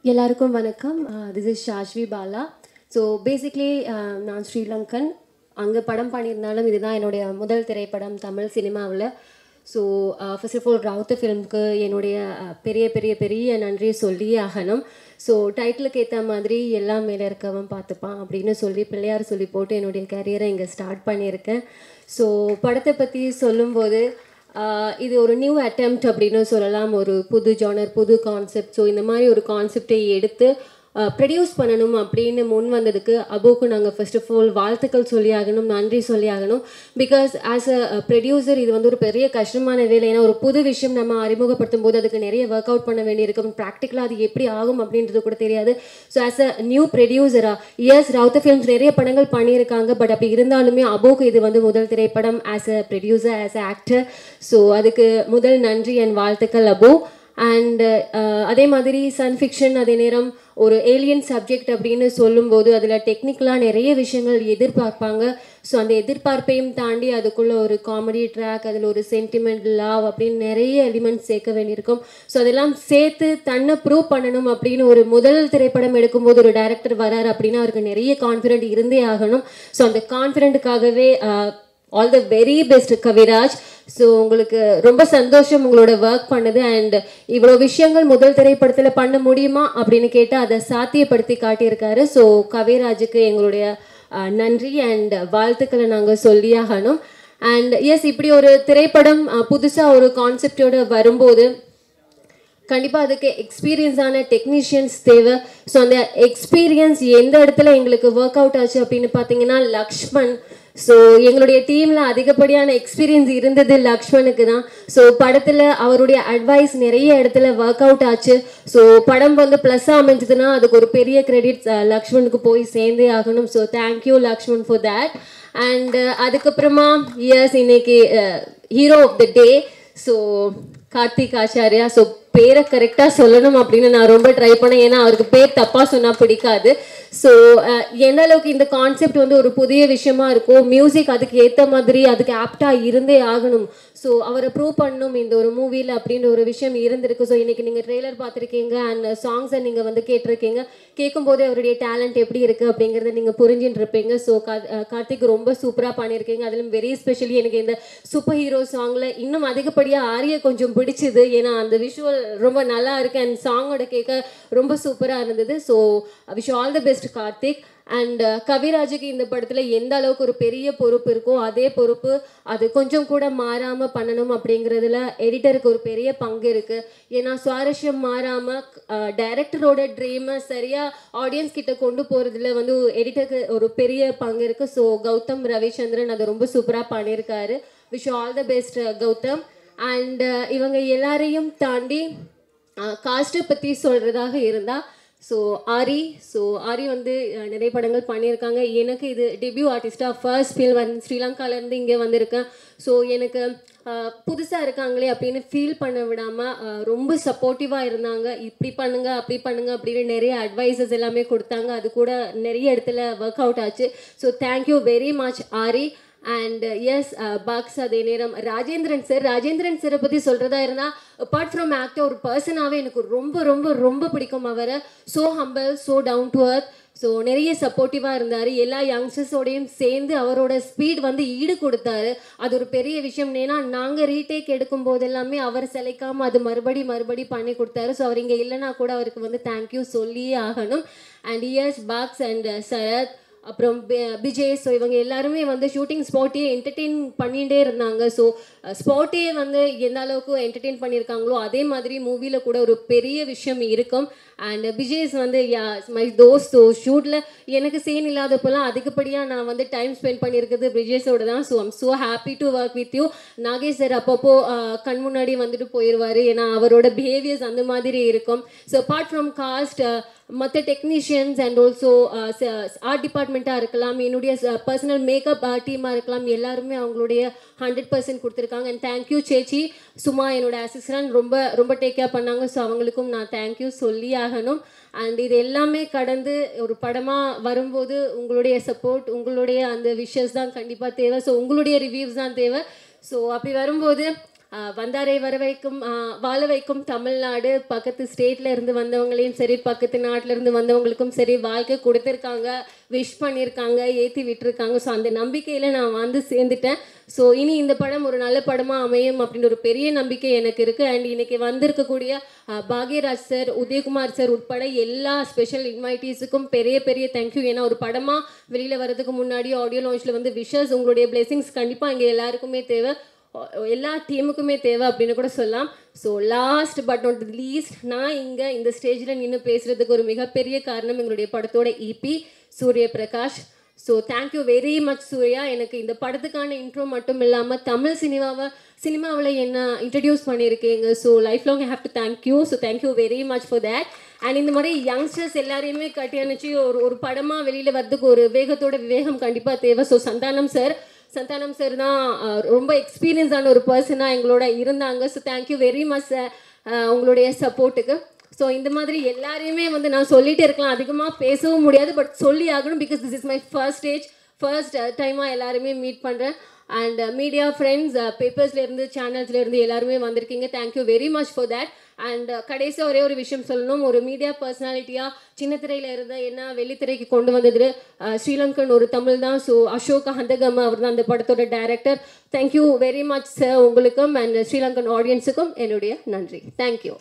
எல்லாருக்கும் வணக்கம். This is Shashvi Bala. So basically நான் ஸ்ரீலங்கன். அங்கே படம் பண்ணியிருந்தாலும் இதுதான் என்னுடைய முதல் திரைப்படம் தமிழ் சினிமாவில். ஸோ ஃபர்ஸ்ட் ஆஃப் ஆல் ரவுத்த ஃபிலிம்க்கு என்னுடைய பெரிய பெரிய பெரிய நன்றி சொல்லியே ஆகணும். ஸோ டைட்டிலுக்கு ஏற்ற மாதிரி எல்லாம் மேலே இருக்கவன் பார்த்துப்பான் அப்படின்னு சொல்லி பிள்ளையார் சொல்லி போட்டு என்னுடைய கரியரை இங்கே ஸ்டார்ட் பண்ணியிருக்கேன். ஸோ படத்தை பற்றி சொல்லும்போது இது ஒரு நியூ அட்டெம்ப்ட் அப்படின்னு சொல்லலாம். ஒரு புது ஜானர், புது கான்செப்ட். ஸோ இந்த மாதிரி ஒரு கான்செப்டை எடுத்து ப்ரொடியூஸ் பண்ணணும் அப்படின்னு முன் வந்ததுக்கு அபுக்கு நாங்கள் ஃபர்ஸ்ட் ஆஃப் ஆல் வாழ்த்துக்கள் சொல்லி ஆகணும், நன்றி சொல்லி ஆகணும். பிகாஸ் ஆஸ் அ ப்ரொடியூசர் இது வந்து ஒரு பெரிய கஷ்டமான வேலை. ஏன்னா ஒரு புது விஷயம் நம்ம அறிமுகப்படுத்தும் போது அதுக்கு நிறைய ஒர்க் அவுட் பண்ண வேண்டியிருக்கும். ப்ராக்டிக்கலாக அது எப்படி ஆகும் அப்படின்றது கூட தெரியாது. ஸோ ஆஸ் அ நியூ ப்ரொடியூசரா ரவுத்த ஃபிலிம்ஸ் நிறைய படங்கள் பண்ணியிருக்காங்க. பட் அப்படி இருந்தாலுமே அபுக்கு இது வந்து முதல் திரைப்படம் as a producer, as a actor. So அதுக்கு முதல் நன்றி என் வாழ்த்துக்கள் அபு. அண்ட் அதே மாதிரி சன் ஃபிக்ஷன், அதே நேரம் ஒரு ஏலியன் சப்ஜெக்ட் அப்படின்னு சொல்லும்போது அதில் டெக்னிக்கலாக நிறைய விஷயங்கள் எதிர்பார்ப்பாங்க. ஸோ அந்த எதிர்பார்ப்பையும் தாண்டி அதுக்குள்ளே ஒரு காமெடி ட்ராக், அதில் ஒரு சென்டிமெண்ட், லவ் அப்படின்னு நிறைய எலிமெண்ட்ஸ் சேர்க்க வேண்டியிருக்கும். ஸோ அதெல்லாம் சேர்த்து தன்னை ப்ரூவ் பண்ணணும் அப்படின்னு ஒரு முதல் திரைப்படம் எடுக்கும்போது ஒரு டைரக்டர் வராரு அப்படின்னா அவருக்கு நிறைய கான்ஃபிடென்ட் இருந்தே ஆகணும். ஸோ அந்த கான்ஃபிடென்ட்டுக்காகவே all the very best Kaviraj. So உங்களுக்கு ரொம்ப சந்தோஷம் உங்களோட ஒர்க் பண்ணுது. அண்ட் இவ்வளோ விஷயங்கள் முதல் திரைப்படத்தில் பண்ண முடியுமா அப்படின்னு கேட்டால் அதை சாத்தியப்படுத்தி காட்டியிருக்காரு. ஸோ கவிராஜுக்கு எங்களுடைய நன்றி அண்ட் வாழ்த்துக்களை நாங்கள் சொல்லியாகணும். அண்ட் இப்படி ஒரு திரைப்படம் புதுசாக ஒரு கான்செப்டோடு வரும்போது கண்டிப்பாக அதுக்கு எக்ஸ்பீரியன்ஸான டெக்னீஷியன்ஸ் தேவை. ஸோ அந்த எக்ஸ்பீரியன்ஸ் எந்த இடத்துல எங்களுக்கு ஒர்க் அவுட் ஆச்சு அப்படின்னு பார்த்தீங்கன்னா லக்ஷ்மண். ஸோ எங்களுடைய டீமில் அதிகப்படியான எக்ஸ்பீரியன்ஸ் இருந்தது லக்ஷ்மணுக்கு தான். ஸோ படத்தில் அவருடைய அட்வைஸ் நிறைய இடத்துல ஒர்க் அவுட் ஆச்சு. ஸோ படம் வந்து ப்ளஸ்ஸாக அமைஞ்சதுன்னா அதுக்கு ஒரு பெரிய கிரெடிட்ஸ் லக்ஷ்மணுக்கு போய் சேர்ந்தே ஆகணும். So thank you Lakshman for that. And அதுக்கப்புறமா இன்னைக்கு hero of the day so Karthik Acharya. So பேரை கரெக்டாக சொல்லணும் அப்படின்னு நான் ரொம்ப ட்ரை பண்ணேன். ஏன்னா அவருக்கு பேர் தப்பாக சொன்னால் பிடிக்காது. ஸோ எந்த அளவுக்கு இந்த கான்செப்ட் வந்து ஒரு புதிய விஷயமா இருக்கும், மியூசிக் அதுக்கு ஏற்ற மாதிரி அதுக்கு ஆப்டாக இருந்தே ஆகணும். ஸோ அவரை ப்ரூவ் பண்ணணும் இந்த ஒரு மூவியில் அப்படின்ற ஒரு விஷயம் இருந்திருக்கு. ஸோ இன்றைக்கி நீங்கள் ட்ரெய்லர் பார்த்துருக்கீங்க அண்ட் சாங்ஸை நீங்கள் வந்து கேட்டிருக்கீங்க. கேட்கும்போதே அவருடைய டேலண்ட் எப்படி இருக்குது அப்படிங்கிறத நீங்கள் புரிஞ்சுட்டு இருப்பீங்க. ஸோ கார்த்திக் ரொம்ப சூப்பராக பண்ணியிருக்கீங்க. அதிலும் வெரி ஸ்பெஷலி எனக்கு இந்த சூப்பர் ஹீரோ சாங்கில் இன்னும் அதிகப்படியாக ஆரிய கொஞ்சம் பிடிச்சிது. ஏன்னா அந்த விஷுவல் ரொம்ப நல்லா இருக்குது அண்ட் சாங்கோட கேட்க ரொம்ப சூப்பராக இருந்தது. So wish all the best Karthik. And கவிராஜுக்கு இந்த படத்தில் எந்த அளவுக்கு ஒரு பெரிய பொறுப்பு இருக்கோ அதே பொறுப்பு அது கொஞ்சம் கூட மாறாமல் பண்ணணும் அப்படிங்கிறதுல எடிட்டருக்கு ஒரு பெரிய பங்கு இருக்குது. ஏன்னா சுவாரஸ்யம் மாறாமல் டைரக்டரோட ட்ரீமை சரியாக ஆடியன்ஸ் கிட்ட கொண்டு போகிறதுல வந்து எடிட்டருக்கு ஒரு பெரிய பங்கு இருக்குது. ஸோ கௌதம் ரவிச்சந்திரன் அதை ரொம்ப சூப்பராக பண்ணியிருக்காரு. Wish all the best Gautham. அண்ட் இவங்க எல்லாரையும் தாண்டி காஸ்ட்டை பற்றி சொல்கிறதாக இருந்தால் ஆரி வந்து நிறைய படங்கள் பண்ணியிருக்காங்க. எனக்கு இது டெபியூ ஆர்டிஸ்டாக ஃபர்ஸ்ட் ஃபில்ம் வந்து ஸ்ரீலங்காலேருந்து இங்கே வந்திருக்கேன். ஸோ எனக்கு புதுசாக இருக்காங்களே அப்படின்னு ஃபீல் பண்ண விடாமல் ரொம்ப சப்போர்ட்டிவாக இருந்தாங்க. இப்படி பண்ணுங்க அப்படி பண்ணுங்க அப்படின்னு நிறைய அட்வைசஸ் எல்லாமே கொடுத்தாங்க. அது கூட நிறைய இடத்துல ஒர்க் அவுட் ஆச்சு. So thank you very much aari. And box அதே நேரம் ராஜேந்திரன் சாரை பற்றி சொல்கிறதா இருந்தால் அப்பார்ட் ஃப்ரம் ஆக்டர் ஒரு பர்சனாகவே எனக்கு ரொம்ப ரொம்ப ரொம்ப பிடிக்கும் அவரை. So humble, so down to earth. So நிறைய சப்போர்ட்டிவாக இருந்தார். எல்லா யங்ஸ்டர்ஸோடையும் சேர்ந்து அவரோட ஸ்பீட் வந்து ஈடு கொடுத்தாரு. அது ஒரு பெரிய விஷயம். ஏன்னா நாங்கள் ரீடேக் எடுக்கும் போது எல்லாமே அவர் சிலைக்காமல் அது மறுபடி பண்ணி கொடுத்தாரு. ஸோ அவர் இங்கே இல்லைனா கூட அவருக்கு வந்து தேங்க்யூ சொல்லியே ஆகணும். அண்ட் பாக்ஸ் அண்ட் சரத் அப்புறம் விஜய். ஸோ இவங்க எல்லாருமே வந்து ஷூட்டிங் ஸ்பாட்டே என்டர்டெயின் பண்ணிகிட்டே இருந்தாங்க. ஸோ ஸ்பாட்டே வந்து எந்த அளவுக்கு என்டர்டெயின் பண்ணியிருக்காங்களோ அதே மாதிரி மூவியில் கூட ஒரு பெரிய விஷயம் இருக்கும். அண்ட் விஜய்ஸ் வந்து மை தோஸ்ட். ஸோ ஷூட்டில் எனக்கு சீன் இல்லாதப்போலாம் அதிகப்படியாக நான் வந்து டைம் ஸ்பெண்ட் பண்ணியிருக்கிறது விஜய்ஸோடு தான். So I'm so happy to work with you. Nagesh sir அப்பப்போ கண் முன்னாடி வந்துட்டு போயிடுவார். ஏன்னா அவரோட பிஹேவியர்ஸ் அந்த மாதிரி இருக்கும். ஸோ அப்பார்ட் ஃப்ரம் காஸ்ட் மற்ற டெக்னீஷியன்ஸ் அண்ட் ஆல்சோ ஆர்ட் டிபார்ட்மெண்ட்டாக இருக்கலாம், என்னுடைய பர்சனல் மேக்கப் டீமாக இருக்கலாம், எல்லாருமே அவங்களுடைய 100% கொடுத்துருக்காங்க. அண்ட் தேங்க்யூ சேச்சி சும்மா என்னோட அசிஸ்டன்ட் ரொம்ப ரொம்ப டேக் கேர் பண்ணாங்க. ஸோ அவங்களுக்கும் நான் தேங்க்யூ சொல்லி ஆகணும். அண்ட் இது எல்லாமே கடந்து ஒரு படமாக வரும்போது உங்களுடைய சப்போர்ட், உங்களுடைய அந்த விஷஸ் தான் கண்டிப்பாக தேவை. ஸோ உங்களுடைய ரிவ்யூஸ் தான் தேவை. ஸோ அப்படி வரும்போது வந்தாரை வர வைக்கும் வாழ வைக்கும் தமிழ்நாடு, பக்கத்து ஸ்டேட்ல இருந்து வந்தவங்களையும் சரி, பக்கத்து நாட்டில இருந்து வந்தவங்களுக்கும் சரி வாழ்க்கை கொடுத்துருக்காங்க, விஷ் பண்ணியிருக்காங்க, ஏற்றி விட்டுருக்காங்க. ஸோ அந்த நம்பிக்கையில் நான் வந்து சேர்ந்துட்டேன். ஸோ இனி இந்த படம் ஒரு நல்ல படமாக அமையும் அப்படின்ற ஒரு பெரிய நம்பிக்கை எனக்கு இருக்குது. அண்ட் இன்றைக்கி வந்திருக்கக்கூடிய பாக்யராஜ் சார், உதயகுமார் சார் உட்பட எல்லா ஸ்பெஷல் இன்வைட்டீஸுக்கும் பெரிய பெரிய தேங்க்யூ. ஏன்னா ஒரு படமாக வெளியில் வரதுக்கு முன்னாடி ஆடியோ லான்ச்சில் வந்து விஷஸ், உங்களுடைய பிளெஸிங்ஸ் கண்டிப்பாக இங்கே எல்லாருக்குமே தேவை, எல்லா டீமுக்குமே தேவை அப்படின்னு கூட சொல்லலாம். So last but not least, நான் இங்கே இந்த ஸ்டேஜில் நின்று பேசுகிறதுக்கு ஒரு மிகப்பெரிய காரணம் எங்களுடைய படத்தோட EP Surya Prakash. So thank you very much Surya. எனக்கு இந்த படத்துக்கான இன்ட்ரோ மட்டும் இல்லாமல் தமிழ் சினிமாவில் என்ன இன்ட்ரடியூஸ் பண்ணியிருக்கீங்க. So life long I have to thank you. So thank you very much for that. And இந்த மாதிரி யங்ஸ்டர்ஸ் எல்லாரையுமே கட்டி அணைச்சி ஒரு படமாக வெளியில் வர்றதுக்கு ஒரு வேகத்தோட விவேகம் கண்டிப்பாக தேவை. ஸோ சந்தானம் சார் தான் ரொம்ப எக்ஸ்பீரியன்ஸான ஒரு பர்சனாக எங்களோட இருந்தாங்க. So thank you very much sir உங்களுடைய சப்போர்ட்டுக்கு. ஸோ இந்த மாதிரி எல்லாரையுமே வந்து நான் சொல்லிகிட்டே இருக்கலாம், அதிகமாக பேசவும் முடியாது, பட் சொல்லி ஆகணும். Because this is my first டைமாக எல்லாருமே மீட் பண்ணுறேன். அண்ட் மீடியா ஃப்ரெண்ட்ஸ், பேப்பர்ஸ்லேருந்து சேனல்ஸ்லேருந்து எல்லாருமே வந்திருக்கீங்க. Thank you very much for that. And கடைசியாக ஒரே ஒரு விஷயம் சொல்லணும், ஒரு மீடியா பர்சனாலிட்டியாக சின்ன திரையில் இருந்த என்ன வெள்ளித்திரைக்கு கொண்டு வந்தது ஸ்ரீலங்கன் ஒரு தமிழ் தான். ஸோ அசோக் ஹந்தகம அவர் தான் அந்த படத்தோட director. Thank you very much sir உங்களுக்கும் அண்ட் ஸ்ரீலங்கன் ஆடியன்ஸுக்கும் என்னுடைய நன்றி. தேங்க்யூ.